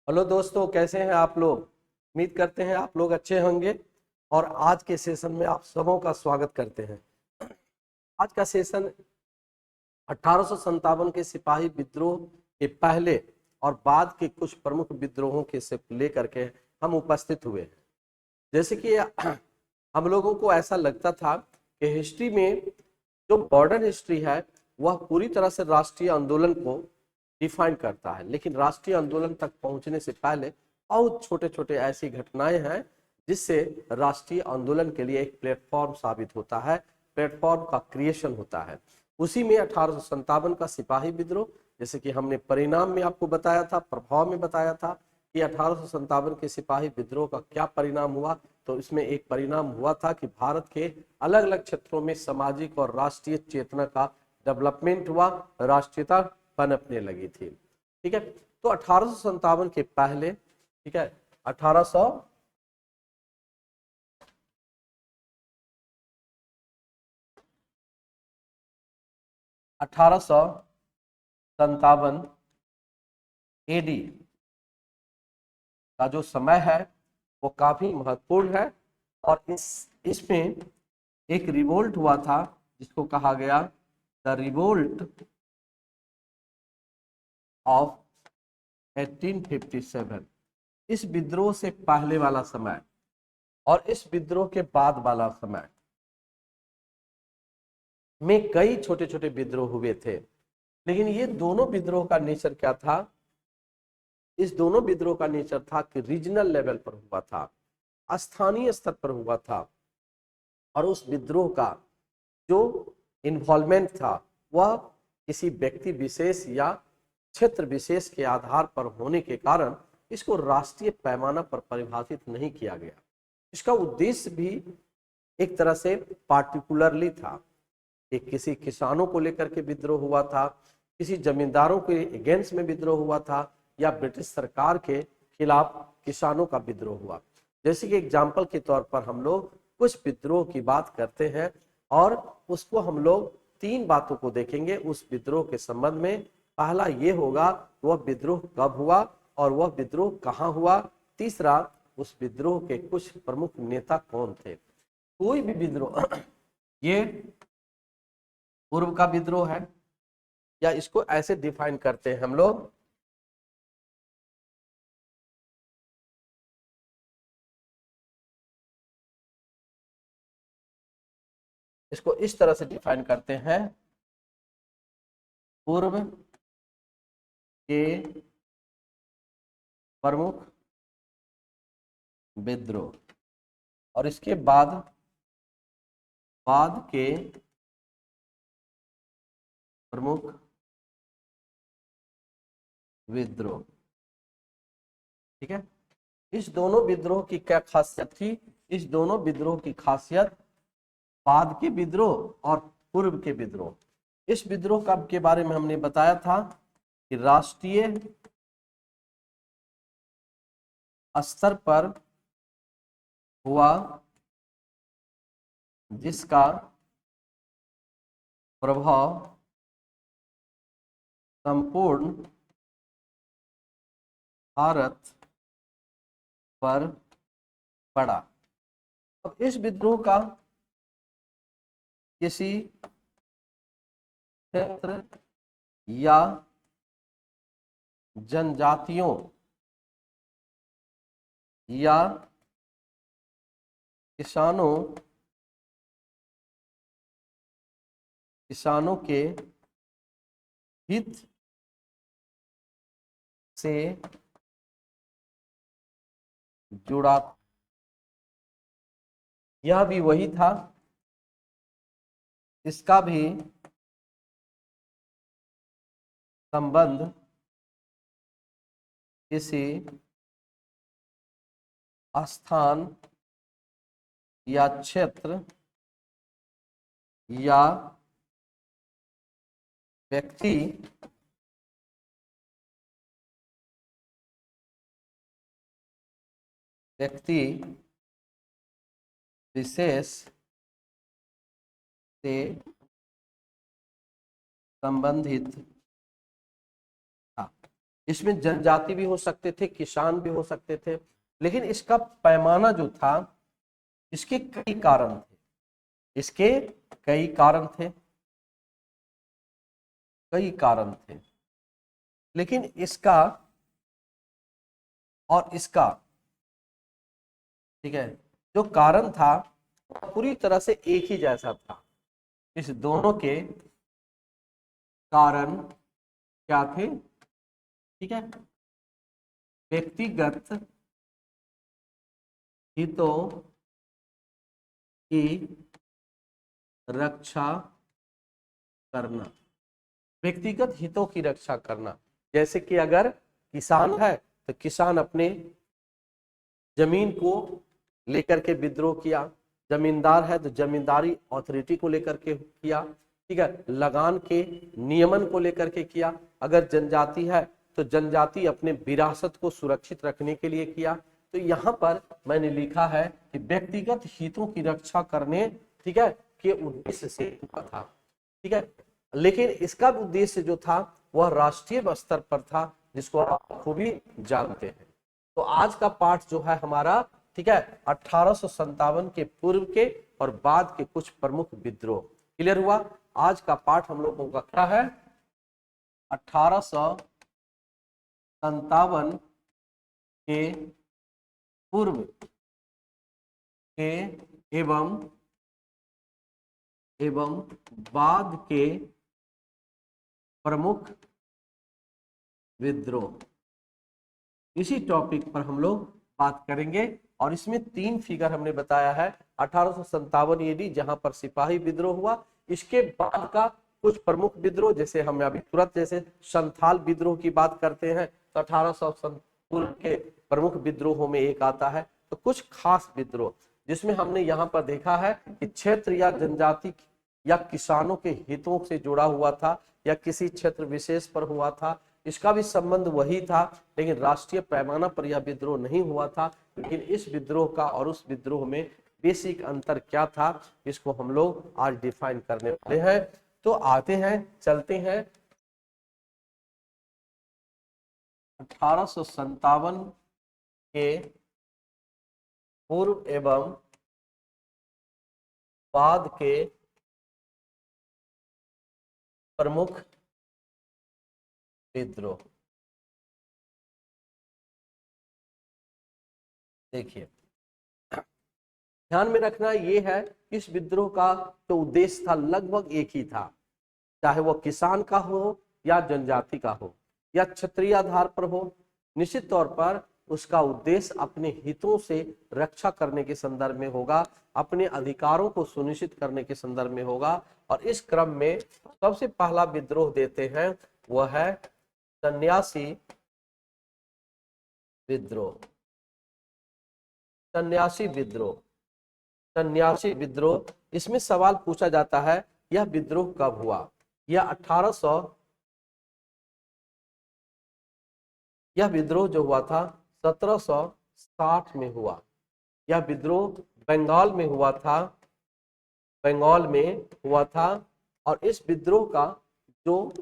Hello दोस्तों, कैसे हैं आप लोग। उम्मीद करते हैं आप लोग अच्छे होंगे। और आज के सेशन में आप सबों का स्वागत करते हैं। आज का सेशन 1857 के सिपाही विद्रोह के पहले और बाद के कुछ प्रमुख विद्रोहों के से लेकर के हम उपस्थित हुए हैं। जैसे कि हम लोगों को ऐसा लगता था कि हिस्ट्री में जो मॉडर्न हिस्ट्री है वह पूरी तरह से राष्ट्रीय आंदोलन को डिफाइन करता है, लेकिन राष्ट्रीय आंदोलन तक पहुंचने से पहले बहुत छोटे छोटे ऐसी घटनाएं हैं जिससे राष्ट्रीय आंदोलन के लिए एक प्लेटफॉर्म साबित होता है, प्लेटफॉर्म का क्रिएशन होता है। उसी में 1857 का सिपाही विद्रोह, जैसे कि हमने परिणाम में आपको बताया था, प्रभाव में बताया था कि 1857 के सिपाही विद्रोह का क्या परिणाम हुआ। तो इसमें एक परिणाम हुआ था कि भारत के अलग अलग क्षेत्रों में सामाजिक और राष्ट्रीय चेतना का डेवलपमेंट हुआ, राष्ट्रीयता पनपने लगी थी। ठीक है, तो 1857 के पहले, ठीक है, 1857 एडी का जो समय है वो काफी महत्वपूर्ण है। और इसमें एक रिवोल्ट हुआ था जिसको कहा गया द रिवोल्ट ऑफ 1857। इस विद्रोह से पहले वाला समय और इस विद्रोह के बाद वाला समय में कई छोटे छोटे विद्रोह हुए थे, लेकिन ये दोनों विद्रोह का नेचर क्या था। इस दोनों विद्रोह का नेचर था कि रीजनल लेवल पर हुआ था, स्थानीय स्तर पर हुआ था। और उस विद्रोह का जो इन्वॉल्वमेंट था वह किसी व्यक्ति विशेष या क्षेत्र विशेष के आधार पर होने के कारण इसको राष्ट्रीय पैमाना पर परिभाषित नहीं किया गया। इसका उद्देश्य भी एक तरह से पार्टिकुलरली था कि किसी किसानों को लेकर के विद्रोह हुआ था, किसी जमींदारों के अगेंस्ट में विद्रोह हुआ था, या ब्रिटिश सरकार के खिलाफ किसानों का विद्रोह हुआ। जैसे कि एग्जाम्पल के तौर पर हम लोग कुछ विद्रोह की बात करते हैं और उसको हम लोग तीन बातों को देखेंगे उस विद्रोह के संबंध में। पहला ये होगा वह विद्रोह कब हुआ और वह विद्रोह कहाँ हुआ। तीसरा, उस विद्रोह के कुछ प्रमुख नेता कौन थे। कोई भी विद्रोह ये पूर्व का विद्रोह है, या इसको ऐसे डिफाइन करते हैं हम लोग, इसको इस तरह से डिफाइन करते हैं, पूर्व के प्रमुख विद्रोह और इसके बाद बाद के प्रमुख विद्रोह। ठीक है, इस दोनों विद्रोह की क्या खासियत थी। इस दोनों विद्रोह की खासियत बाद के विद्रोह और पूर्व के विद्रोह। इस विद्रोह का के बारे में हमने बताया था कि राष्ट्रीय स्तर पर हुआ जिसका प्रभाव संपूर्ण भारत पर पड़ा। अब इस विद्रोह का किसी क्षेत्र या जनजातियों या किसानों के हित से जुड़ा। यह भी वही था, इसका भी संबंध किसी स्थान या क्षेत्र या व्यक्ति विशेष से संबंधित था। इसमें जनजाति भी हो सकते थे, किसान भी हो सकते थे, लेकिन इसका पैमाना जो था, इसके कई कारण थे, इसके कई कारण थे, कई कारण थे, लेकिन इसका और इसका, ठीक है, जो कारण था पूरी तरह से एक ही जैसा था। इस दोनों के कारण क्या थे, ठीक है, व्यक्तिगत हितों की रक्षा करना, व्यक्तिगत हितों की रक्षा करना। जैसे कि अगर किसान है तो किसान अपने जमीन को लेकर के विद्रोह किया, जमींदार है तो जमींदारी अथॉरिटी को लेकर के किया, ठीक है, लगान के नियमन को लेकर के किया। अगर जनजाति है तो जनजाति अपने विरासत को सुरक्षित रखने के लिए किया। तो यहाँ पर मैंने लिखा है कि व्यक्तिगत हितों की रक्षा करने, ठीक है, के उद्देश्य से हुआ था, ठीक है, लेकिन इसका उद्देश्य जो था वह राष्ट्रीय स्तर पर था, जिसको आप खूबी जानते हैं। तो आज का पाठ जो है हमारा, ठीक है, 1857 के पूर्व के और बाद के कुछ प्रमुख विद्रोह। क्लियर हुआ? आज का पाठ हम लोगों का क्या है? 1857 के पूर्व के एवं बाद के प्रमुख विद्रोह, इसी टॉपिक पर हम लोग बात करेंगे। और इसमें 3 फिगर हमने बताया है। 1857 AD जहां पर सिपाही विद्रोह हुआ, इसके बाद का कुछ प्रमुख विद्रोह, जैसे हम अभी तुरंत जैसे संथाल विद्रोह की बात करते हैं तो 1800 पूर्व के प्रमुख विद्रोहों में एक आता है। तो कुछ खास विद्रोह जिसमें हमने यहाँ पर देखा है कि क्षेत्र या जनजाति या किसानों के हितों से जुड़ा हुआ था या किसी क्षेत्र विशेष पर हुआ था, इसका भी संबंध वही था, लेकिन राष्ट्रीय पैमाना पर यह विद्रोह नहीं हुआ था। लेकिन इस विद्रोह का और उस विद्रोह में बेसिक अंतर क्या था, इसको हम लोग आज डिफाइन करने वाले हैं। तो आते हैं, चलते हैं 1857 के पूर्व एवं बाद के प्रमुख विद्रोह। देखिए, ध्यान में रखना ये है कि इस विद्रोह का जो उद्देश्य था लगभग एक ही था, चाहे वो किसान का हो या जनजाति का हो या क्षेत्रीय आधार पर हो। निश्चित तौर पर उसका उद्देश्य अपने हितों से रक्षा करने के संदर्भ में होगा, अपने अधिकारों को सुनिश्चित करने के संदर्भ में होगा। और इस क्रम में सबसे पहला विद्रोह देते हैं वह है सन्यासी विद्रोह। सन्यासी विद्रोह, सन्यासी विद्रोह, इसमें सवाल पूछा जाता है यह विद्रोह कब हुआ? यह विद्रोह जो हुआ था 1760 में हुआ। यह विद्रोह बंगाल में हुआ था, बंगाल में हुआ था। और इस विद्रोह का जो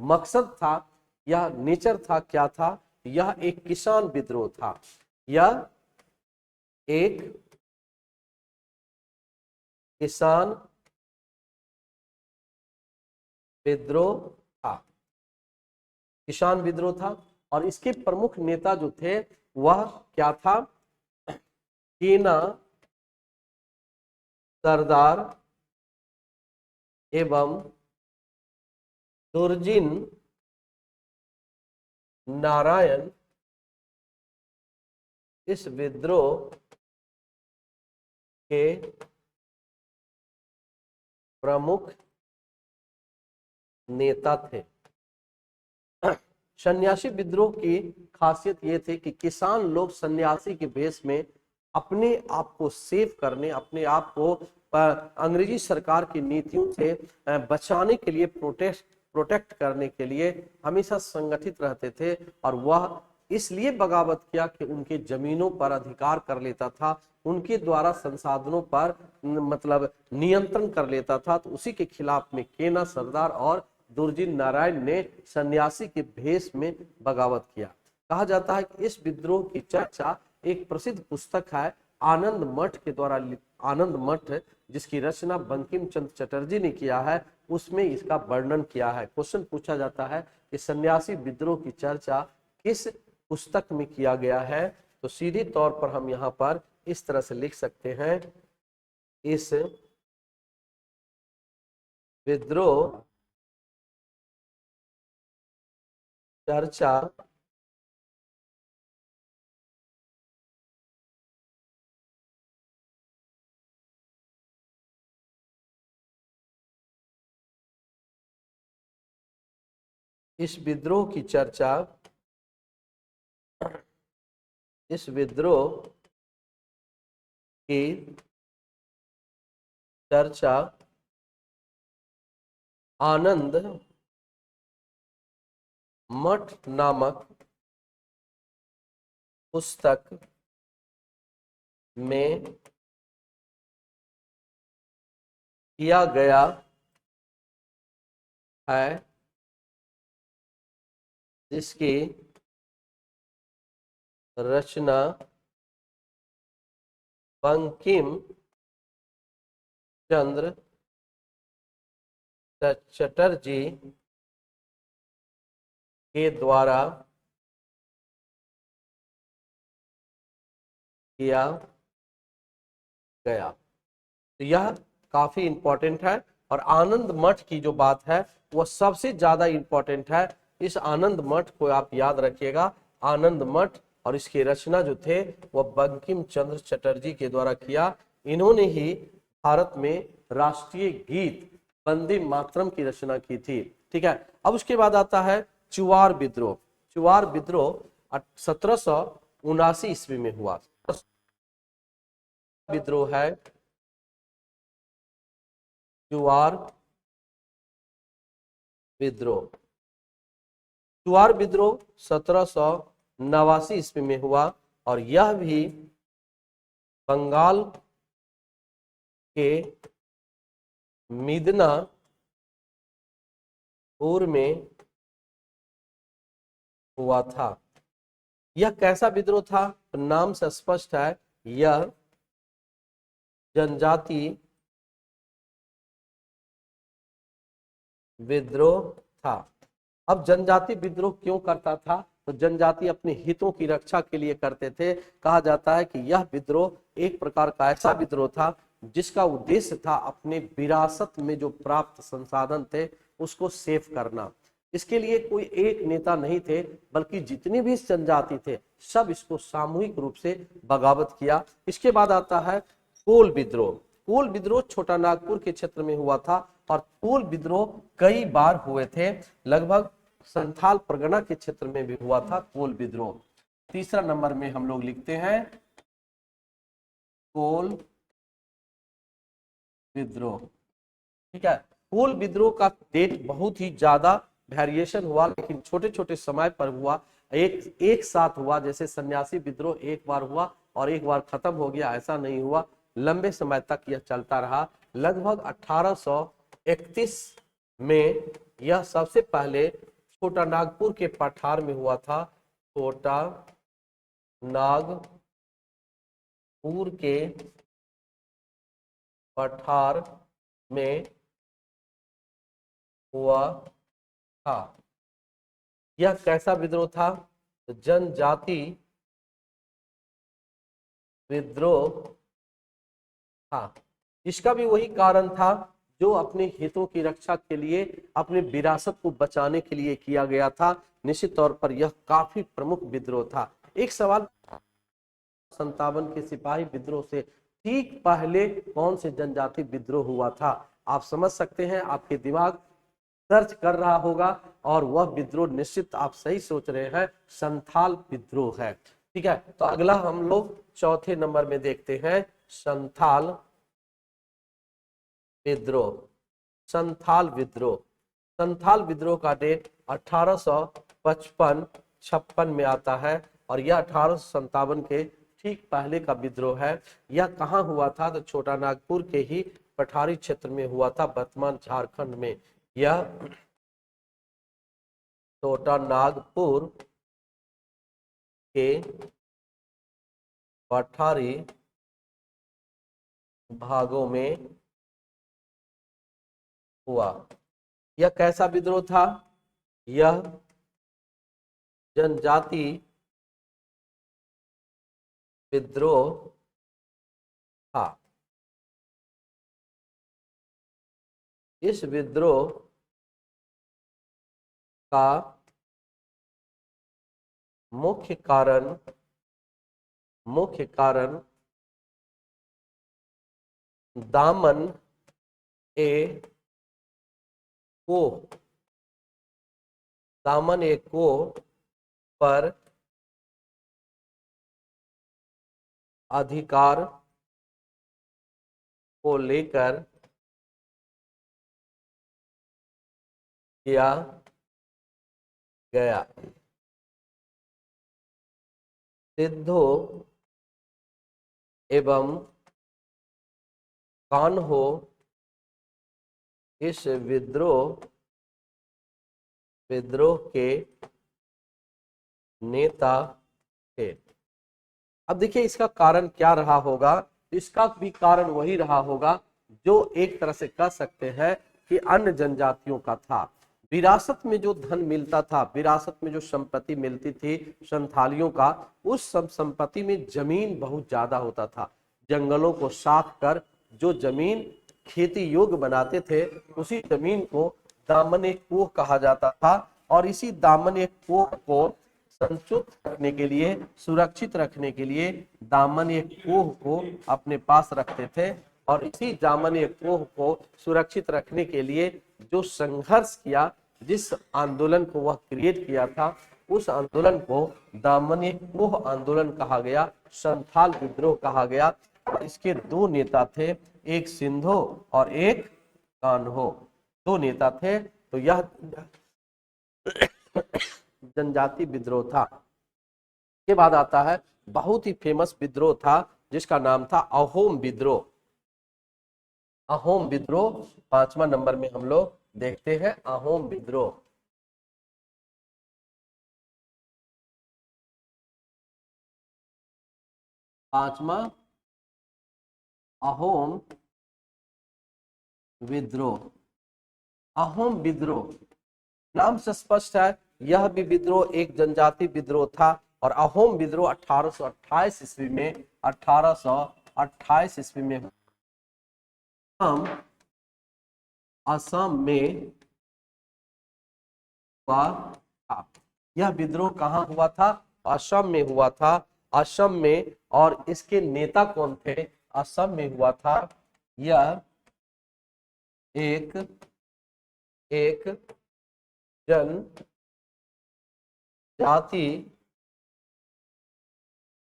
मकसद था या नेचर था, क्या था? यह एक किसान विद्रोह था। यह एक किसान विद्रोह था, किसान विद्रोह था। और इसके प्रमुख नेता जो थे वह क्या था? कीना सरदार एवं दुर्जिन नारायण इस विद्रोह के प्रमुख नेता थे। सन्यासी विद्रोह की खासियत ये थी कि किसान लोग सन्यासी के भेष में अपने आप को सेव करने, अपने आप को अंग्रेजी सरकार की नीतियों से बचाने के लिए, प्रोटेक्ट करने के लिए हमेशा संगठित रहते थे। और वह इसलिए बगावत किया कि उनके जमीनों पर अधिकार कर लेता था, उनके द्वारा संसाधनों पर मतलब नियंत्रण कर लेता था। तो उसी के खिलाफ में केना सरदार और दुर्जिन नारायण ने सन्यासी के भेष में बगावत किया। कहा जाता है कि इस विद्रोह की चर्चा एक प्रसिद्ध पुस्तक है आनंद मठ के द्वारा, आनंद मठ जिसकी रचना बंकिम चंद्र चटर्जी ने किया है, उसमें इसका वर्णन किया है। क्वेश्चन पूछा जाता है कि सन्यासी विद्रोह की चर्चा किस पुस्तक में किया गया है, तो सीधे तौर पर हम यहाँ पर इस तरह से लिख सकते हैं, इस विद्रोह चर्चा इस विद्रोह की चर्चा, इस विद्रोह की चर्चा आनंद मठ नामक पुस्तक में किया गया है, जिसकी रचना बंकिम चंद्र चटर्जी के द्वारा किया गया। तो यह काफी इंपॉर्टेंट है और आनंद मठ की जो बात है वह सबसे ज्यादा इंपॉर्टेंट है। इस आनंद मठ को आप याद रखिएगा, आनंद मठ, और इसकी रचना जो थे वह बंकिम चंद्र चटर्जी के द्वारा किया। इन्होंने ही भारत में राष्ट्रीय गीत वंदे मातरम की रचना की थी। ठीक है, अब उसके बाद आता है चुवार विद्रोह। चुवार विद्रोह 1779 ईस्वी में हुआ विद्रोह है। चुवार विद्रोह, चुवार विद्रोह 1789 ईस्वी में हुआ और यह भी बंगाल के मिदनापुर में हुआ था। यह कैसा विद्रोह था? नाम से स्पष्ट है, यह जनजाति विद्रोह था। अब जनजाति विद्रोह क्यों करता था? तो जनजाति अपने हितों की रक्षा के लिए करते थे। कहा जाता है कि यह विद्रोह एक प्रकार का ऐसा विद्रोह था जिसका उद्देश्य था अपने विरासत में जो प्राप्त संसाधन थे उसको सेव करना। इसके लिए कोई एक नेता नहीं थे, बल्कि जितनी भी जनजाति थे सब इसको सामूहिक रूप से बगावत किया। इसके बाद आता है कोल विद्रोह। कोल विद्रोह छोटा नागपुर के क्षेत्र में हुआ था और कोल विद्रोह कई बार हुए थे, लगभग संथाल परगना के क्षेत्र में भी हुआ था कोल विद्रोह। तीसरा नंबर में हम लोग लिखते हैं कोल विद्रोह। ठीक है, कोल विद्रोह का डेट बहुत ही ज्यादा वेरिएशन हुआ, लेकिन छोटे छोटे समय पर हुआ, एक साथ हुआ। जैसे सन्यासी विद्रोह एक बार हुआ और एक बार खत्म हो गया, ऐसा नहीं हुआ, लंबे समय तक यह चलता रहा। लगभग 1831 में यह सबसे पहले छोटा नागपुर के पठार में हुआ था। छोटा नागपुर के पठार में हुआ था। यह कैसा विद्रोह था? जनजाति विद्रोह था। इसका भी वही कारण था जो अपने हितों की रक्षा के लिए, अपने विरासत को बचाने के लिए किया गया था। निश्चित तौर पर यह काफी प्रमुख विद्रोह था। एक सवाल, 57 के सिपाही विद्रोह से ठीक पहले कौन से जनजाति विद्रोह हुआ था? आप समझ सकते हैं, आपके दिमाग सर्च कर रहा होगा और वह विद्रोह निश्चित आप सही सोच रहे हैं, संथाल विद्रोह है। ठीक है, तो अगला हम लोग चौथे नंबर में देखते हैं संथाल विद्रोह। संथाल विद्रोह, संथाल विद्रोह का डेट 1855-56 में आता है और यह 1857 के ठीक पहले का विद्रोह है। यह कहाँ हुआ था? तो छोटा नागपुर के ही पठारी क्षेत्र में हुआ था, वर्तमान झारखंड में। यह छोटा नागपुर के पठारी भागों में हुआ। यह कैसा विद्रोह था? यह जनजाति विद्रोह था। इस विद्रोह का मुख्य कारण दामन को पर अधिकार को लेकर किया गया। सिद्धो एवं कान्हो इस विद्रोह के नेता थे। अब देखिए इसका कारण क्या रहा होगा। इसका भी कारण वही रहा होगा जो एक तरह से कह सकते हैं कि अन्य जनजातियों का था। विरासत में जो धन मिलता था, विरासत में जो संपत्ति मिलती थी संथालियों का, उस सब संपत्ति में जमीन बहुत ज्यादा होता था। जंगलों को साफ कर जो जमीन खेती योग्य बनाते थे, उसी जमीन को दामन कुओं कहा जाता था। और इसी दामन कुओं को संचित रखने के लिए, सुरक्षित रखने के लिए दामन कुओं को अपने पास रखते थे। और इसी दामन कुओं को सुरक्षित रखने के लिए जो संघर्ष किया, जिस आंदोलन को वह क्रिएट किया था, उस आंदोलन को दामन कुओं आंदोलन कहा गया, संथाल विद्रोह कहा गया। और इसके दो नेता थे, एक सिंधो और एक कान्हो, दो नेता थे। तो यह जनजाति विद्रोह था। के बाद आता है बहुत ही फेमस विद्रोह था जिसका नाम था अहोम विद्रोह। अहोम विद्रोह 5वां नंबर में हम लोग देखते हैं। अहोम विद्रोह, पांचवा अहोम विद्रोह। अहोम विद्रोह नाम से स्पष्ट है, यह भी विद्रोह एक जनजाति विद्रोह था। और अहोम विद्रोह 1828 ईस्वी में 1828 ईस्वी में हम असम में हुआ था। यह विद्रोह कहाँ हुआ था? असम में हुआ था। असम में, और इसके नेता कौन थे? असम में हुआ था। यह एक जनजाति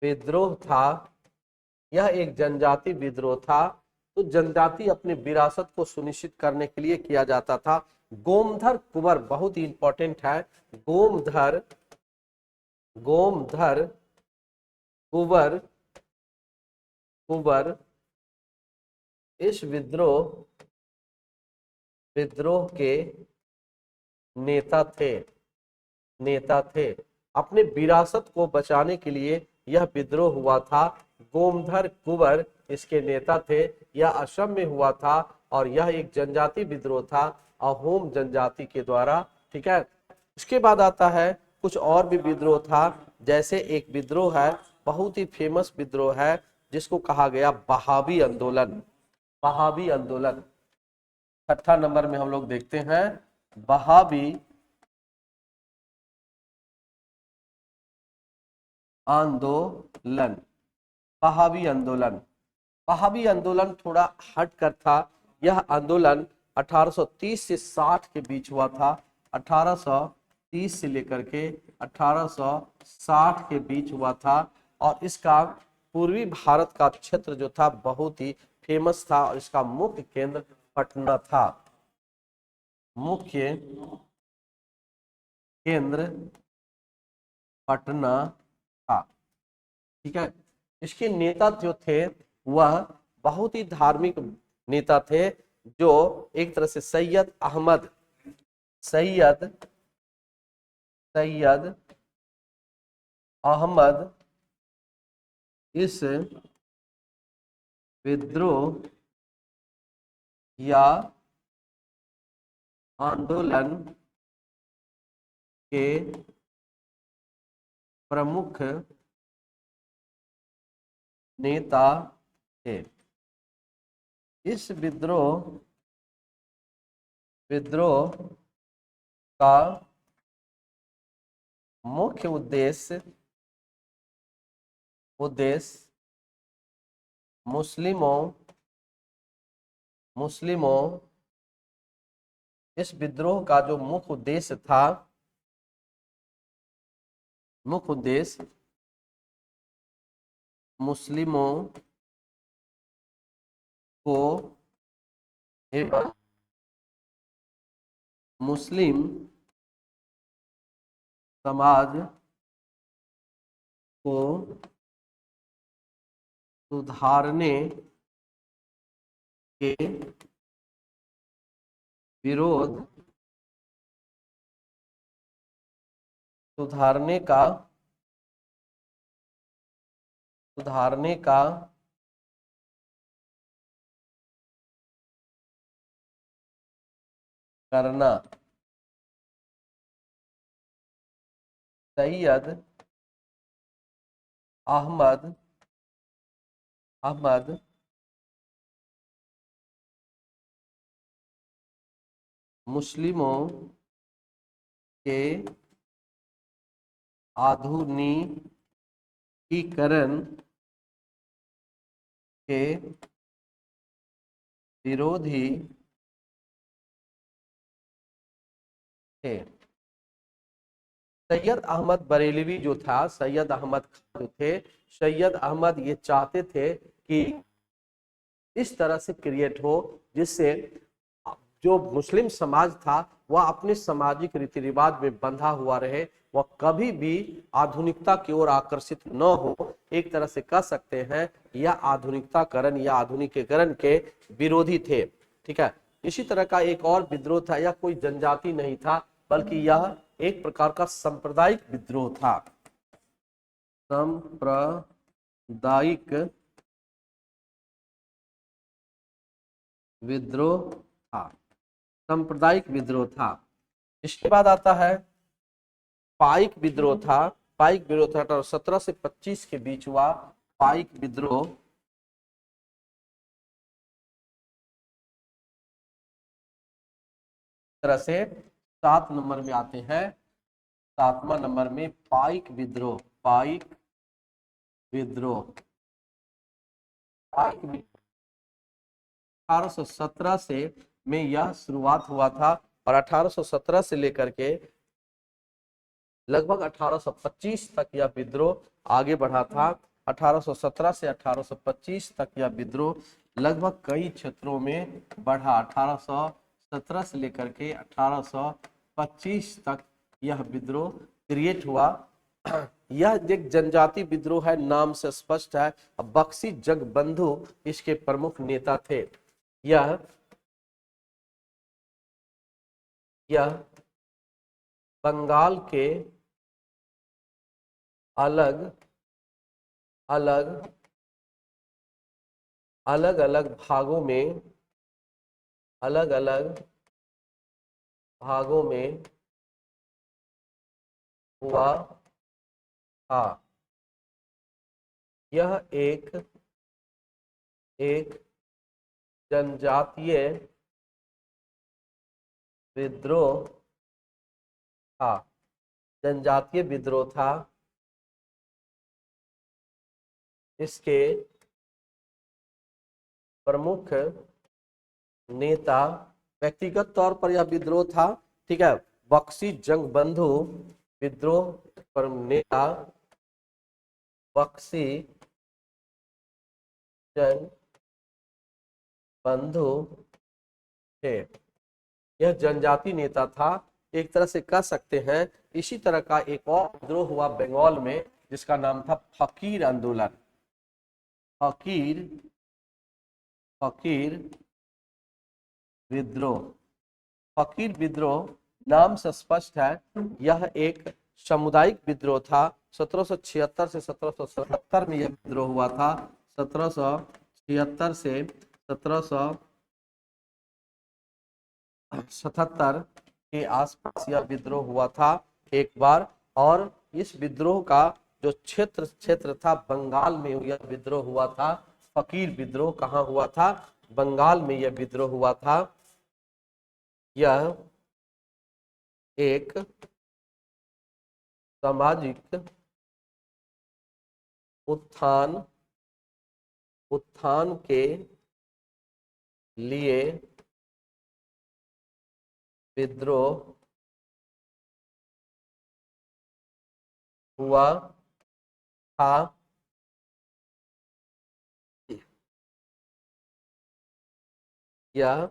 विद्रोह था। यह एक जनजाति विद्रोह था। तो जनजाति अपने विरासत को सुनिश्चित करने के लिए किया जाता था। गोमधर कुंवर बहुत ही इंपॉर्टेंट है। गोमधर कुंवर इस विद्रोह के नेता थे। अपने विरासत को बचाने के लिए यह विद्रोह हुआ था। गोमधर कुंवर इसके नेता थे। यह असम में हुआ था और यह एक जनजाति विद्रोह था, अहोम जनजाति के द्वारा। ठीक है। इसके बाद आता है कुछ और भी विद्रोह था। जैसे एक विद्रोह है, बहुत ही फेमस विद्रोह है, जिसको कहा गया बहावी आंदोलन। बहावी आंदोलन 6ठा नंबर में हम लोग देखते हैं। बहावी आंदोलन। बहावी आंदोलन, बहावी आंदोलन थोड़ा हट कर था। यह आंदोलन 1830 से 60 के बीच हुआ था। 1830 से लेकर के 1860 के बीच हुआ था। और इसका पूर्वी भारत का क्षेत्र जो था बहुत ही फेमस था। और इसका मुख्य केंद्र पटना था। मुख्य केंद्र पटना था। ठीक है। इसके नेता जो थे वह बहुत ही धार्मिक नेता थे, जो एक तरह से सैयद सैयद अहमद इस विद्रोह या आंदोलन के प्रमुख नेता थे। इस विद्रोह का मुख्य उद्देश्य मुस्लिमों इस विद्रोह का जो मुख्य उद्देश्य था, मुस्लिमों को एवं मुस्लिम समाज को सुधारने के विरोध सुधारने का करना। सैयद अहमद मुस्लिमों के आधुनिकीकरण के विरोधी थे। सैयद अहमद बरेलवी जो था, सैयद अहमद खान जो थे, सैयद अहमद ये चाहते थे कि इस तरह से क्रिएट हो जिससे जो मुस्लिम समाज था वह अपने सामाजिक रीति रिवाज में बंधा हुआ रहे, वह कभी भी आधुनिकता की ओर आकर्षित न हो। एक तरह से कह सकते हैं यह आधुनिकताकरण या आधुनिकीकरण के विरोधी थे। ठीक है। इसी तरह का एक और विद्रोह था, यह कोई जनजाति नहीं था बल्कि यह एक प्रकार का सांप्रदायिक विद्रोह था। सांप्रदायिक विद्रोह था। इसके बाद आता है पाइक विद्रोह था। पाइक विद्रोह था 17 से 25 के बीच हुआ। पाइक विद्रोह तरह से 7 नंबर में आते हैं। 7वां नंबर में पाइक विद्रोह। 1817 से में यह शुरुआत हुआ था और 1817 से लेकर के लगभग 1825 तक यह विद्रोह आगे बढ़ा था। 1817 से 1825 तक यह विद्रोह लगभग कई क्षेत्रों में बढ़ा। 1817 से लेकर के 1825 तक यह विद्रोह क्रिएट हुआ। यह एक जनजाति विद्रोह है, नाम से स्पष्ट है। बख्शी जगबंधु इसके प्रमुख नेता थे। यह बंगाल के अलग अलग भागों में हुआ था। यह एक जनजातीय विद्रोह था। इसके प्रमुख नेता, व्यक्तिगत तौर पर यह विद्रोह था, ठीक है, बख्शी जगबंधु विद्रोह पर नेता बख्शी जगबंधु थे। यह जनजाति नेता था, एक तरह से कह सकते हैं। इसी तरह का एक और विद्रोह हुआ बंगाल में जिसका नाम था फकीर आंदोलन। फकीर विद्रोह नाम से स्पष्ट है, यह एक सामुदायिक विद्रोह था। 1776 से 1777 में यह विद्रोह हुआ था। 1776 से 1777 के आसपास यह विद्रोह हुआ था एक बार। और इस विद्रोह का जो क्षेत्र था बंगाल में यह विद्रोह हुआ था। फकीर विद्रोह कहाँ हुआ था? बंगाल में यह विद्रोह हुआ था। यह एक सामाजिक उत्थान के लिए विद्रोह हुआ था। यह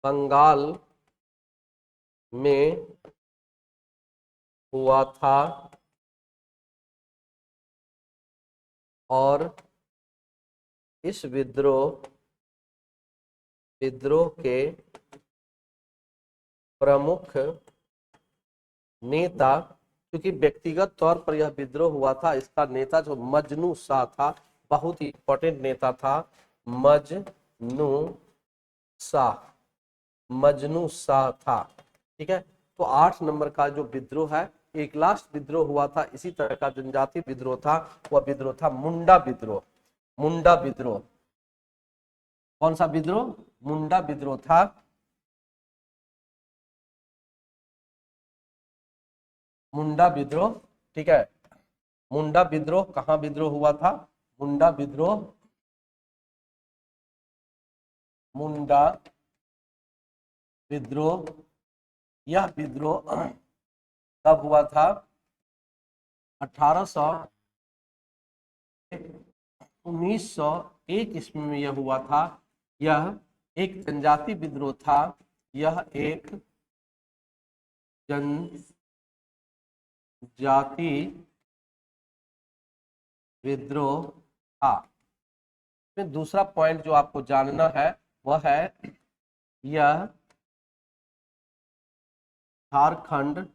बंगाल में हुआ था और इस विद्रोह के प्रमुख नेता, क्योंकि व्यक्तिगत तौर पर यह विद्रोह हुआ था, इसका नेता जो मजनू शाह था, बहुत ही इंपॉर्टेंट नेता था। मजनू शाह था। ठीक है, तो 8 नंबर का जो विद्रोह है, एक लास्ट विद्रोह हुआ था इसी तरह का जनजातीय विद्रोह था, वह विद्रोह था मुंडा विद्रोह। मुंडा विद्रोह कौन सा विद्रोह? मुंडा विद्रोह था। मुंडा विद्रोह, ठीक है। मुंडा विद्रोह कहाँ विद्रोह हुआ था? मुंडा विद्रोह, मुंडा विद्रोह, यह विद्रोह कब हुआ था? 1901 ईस्वी में यह हुआ था। यह एक जनजाति विद्रोह था। यह एक जनजाति विद्रोह था। फिर दूसरा पॉइंट जो आपको जानना है वह है यह झारखंड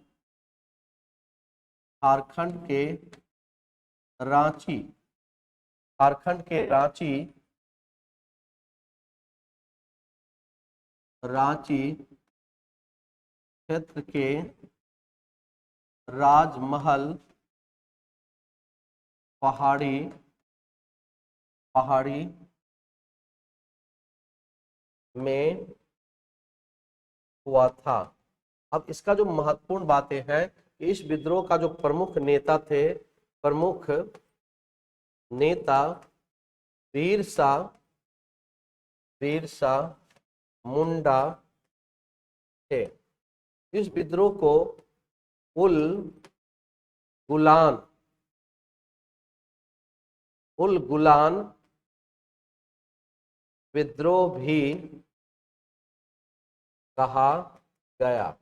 के रांची क्षेत्र के राजमहल पहाड़ी में हुआ था। अब इसका जो महत्वपूर्ण बातें हैं, इस विद्रोह का जो प्रमुख नेता बिरसा मुंडा थे। इस विद्रोह को उल गुलान विद्रोह भी कहा गया।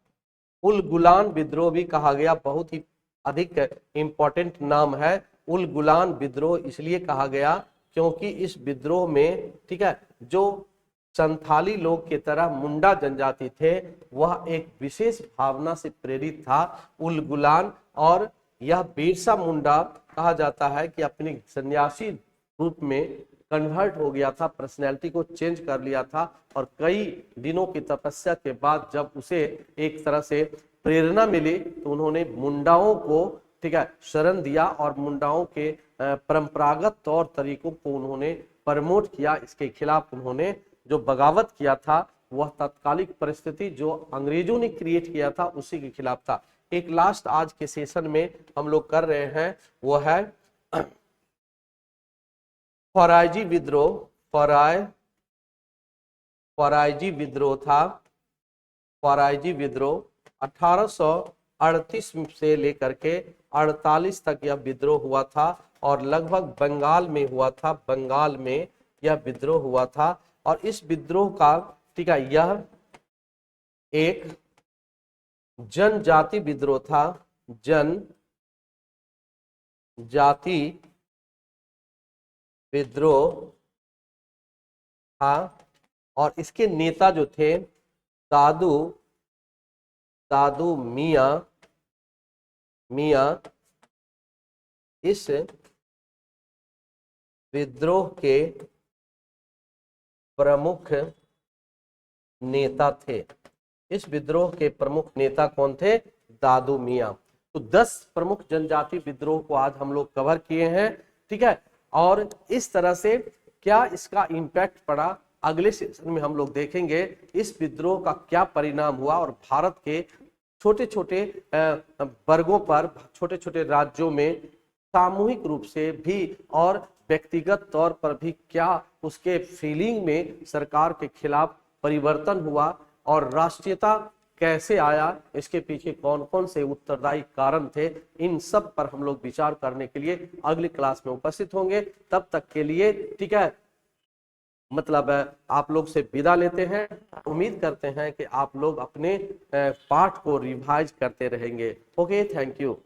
उल गुलान विद्रोह भी कहा गया, बहुत ही अधिक इंपॉर्टेंट नाम है। उल गुलान विद्रोह इसलिए कहा गया क्योंकि इस विद्रोह में, ठीक है, जो संथाली लोग की तरह मुंडा जनजाति थे, वह एक विशेष भावना से प्रेरित था, उल गुलान। और यह बिरसा मुंडा कहा जाता है कि अपने सन्यासी रूप में कन्वर्ट हो गया था, पर्सनैलिटी को चेंज कर लिया था, और कई दिनों की तपस्या के बाद जब उसे एक तरह से प्रेरणा मिली तो उन्होंने मुंडाओं को, ठीक है, शरण दिया और मुंडाओं के परंपरागत तौर तरीकों को उन्होंने प्रमोट किया। इसके खिलाफ उन्होंने जो बगावत किया था वह तात्कालिक परिस्थिति जो अंग्रेजों ने क्रिएट किया था उसी के खिलाफ था। एक लास्ट आज के सेशन में हम लोग कर रहे हैं वो है फरायजी विद्रोह। फरायजी विद्रोह था। फरायजी विद्रोह 1838 से लेकर के 48 तक यह विद्रोह हुआ था और लगभग बंगाल में हुआ था। बंगाल में यह विद्रोह हुआ था और इस विद्रोह का, ठीक है, यह एक जनजाति विद्रोह था। जनजाति विद्रोह था और इसके नेता जो थे दादू मियां मियां इस विद्रोह के प्रमुख नेता थे। इस विद्रोह के प्रमुख नेता कौन थे? दादू मियां। तो 10 प्रमुख जनजाति विद्रोह को आज हम लोग कवर किए हैं, ठीक है। और इस तरह से क्या इसका इम्पैक्ट पड़ा, अगले सेशन में हम लोग देखेंगे इस विद्रोह का क्या परिणाम हुआ और भारत के छोटे छोटे वर्गों पर, छोटे छोटे राज्यों में सामूहिक रूप से भी और व्यक्तिगत तौर पर भी क्या उसके फीलिंग में सरकार के खिलाफ परिवर्तन हुआ और राष्ट्रीयता कैसे आया, इसके पीछे कौन कौन से उत्तरदायी कारण थे, इन सब पर हम लोग विचार करने के लिए अगली क्लास में उपस्थित होंगे। तब तक के लिए, ठीक है, मतलब आप लोग से विदा लेते हैं। उम्मीद करते हैं कि आप लोग अपने पाठ को रिवाइज करते रहेंगे। Okay, thank you.